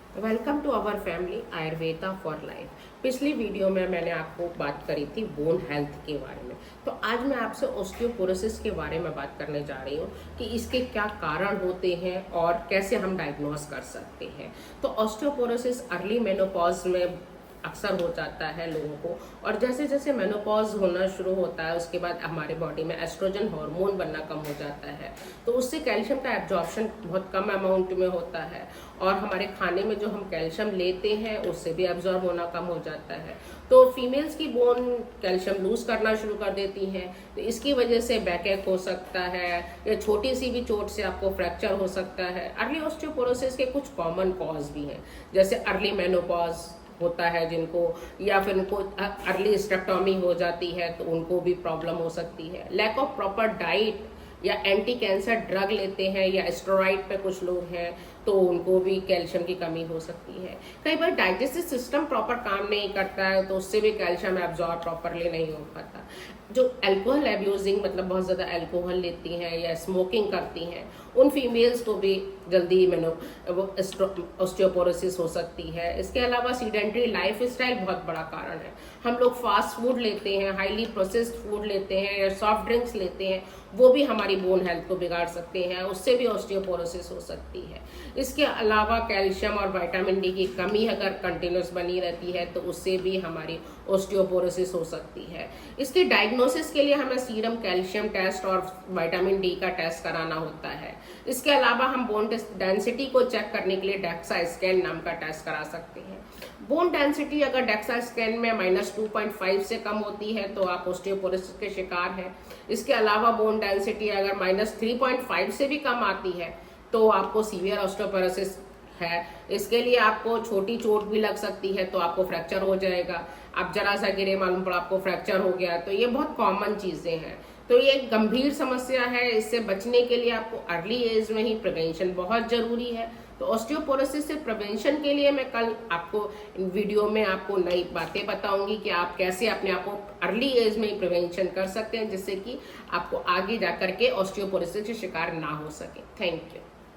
Welcome to our family Ayurveda for life. पिछली video में मैंने आपको बात करी थी बोन हेल्थ के बारे में। तो आज मैं आपसे ऑस्टियोपोरोसिस के बारे में बात करने जा रही हूँ कि इसके क्या कारण होते हैं और कैसे हम डायग्नोस कर सकते हैं। तो ऑस्टियोपोरोसिस अर्ली मेनोपॉज में अक्सर हो जाता है लोगों को, और जैसे जैसे मेनोपॉज होना शुरू होता है उसके बाद हमारे बॉडी में एस्ट्रोजन हार्मोन बनना कम हो जाता है। तो उससे कैल्शियम का एब्जॉर्प्शन बहुत कम अमाउंट में होता है, और हमारे खाने में जो हम कैल्शियम लेते हैं उससे भी एब्जॉर्ब होना कम हो जाता है। तो फीमेल्स की बोन कैल्शियम लूज करना शुरू कर देती हैं। तो इसकी वजह से बैकएक हो सकता है, या छोटी सी भी चोट से आपको फ्रैक्चर हो सकता है। अर्ली ऑस्टियोपोरोसिस के कुछ कॉमन कॉज भी हैं, जैसे अर्ली मेनोपॉज होता है जिनको, या फिर उनको अर्ली स्टेक्टोमी हो जाती है तो उनको भी प्रॉब्लम हो सकती है। लैक ऑफ प्रॉपर डाइट या एंटी कैंसर ड्रग लेते हैं, या स्टेरॉइड पे कुछ लोग हैं तो उनको भी कैल्शियम की कमी हो सकती है। कई बार डाइजेस्टिव सिस्टम प्रॉपर काम नहीं करता है तो उससे भी कैल्शियम एब्जॉर्ब प्रॉपरली नहीं हो पाता। जो अल्कोहल एब्यूजिंग मतलब बहुत ज़्यादा अल्कोहल लेती हैं या स्मोकिंग करती हैं, उन फीमेल्स को भी जल्दी ऑस्टियोपोरोसिस हो सकती है। इसके अलावा सीडेंट्री लाइफ स्टाइल बहुत बड़ा कारण है। हम लोग फास्ट फूड लेते हैं, हाईली प्रोसेस्ड फूड लेते हैं या सॉफ्ट ड्रिंक्स लेते हैं, वो भी हमारी बोन हेल्थ को बिगाड़ सकते हैं, उससे भी ऑस्टियोपोरोसिस हो सकती है। इसके अलावा कैल्शियम और विटामिन डी की कमी अगर कंटिन्यूस बनी रहती है तो उससे भी हमारी ऑस्टियोपोरोसिस हो सकती है। इसके डायग्नोसिस के लिए हमें सीरम कैल्शियम टेस्ट और विटामिन डी का टेस्ट कराना होता है। इसके अलावा हम बोन डेंसिटी को चेक करने के लिए डेक्सा स्कैन नाम का टेस्ट करा सकते हैं। बोन डेंसिटी अगर डेक्सा स्कैन में -2.5 से कम होती है तो आप ऑस्टियोपोरोसिस के शिकार हैं। इसके अलावा बोन डेंसिटी अगर -3.5 से भी कम आती है तो आपको सीवियर ऑस्टियोपोरोसिस है। इसके लिए आपको छोटी चोट भी लग सकती है तो आपको फ्रैक्चर हो जाएगा। आप जरा सा गिरे, मालूम पड़ा आपको फ्रैक्चर हो गया, तो ये बहुत कॉमन चीज़ें हैं। तो ये एक गंभीर समस्या है। इससे बचने के लिए आपको अर्ली एज में ही प्रिवेंशन बहुत ज़रूरी है। तो ऑस्टियोपोरोसिस से प्रिवेंशन के लिए मैं कल आपको वीडियो में आपको नई बातें बताऊंगी कि आप कैसे अपने आप को अर्ली एज में ही प्रिवेंशन कर सकते हैं, जिससे कि आपको आगे जा करके ऑस्टियोपोरोसिस के शिकार ना हो सके। Thank you.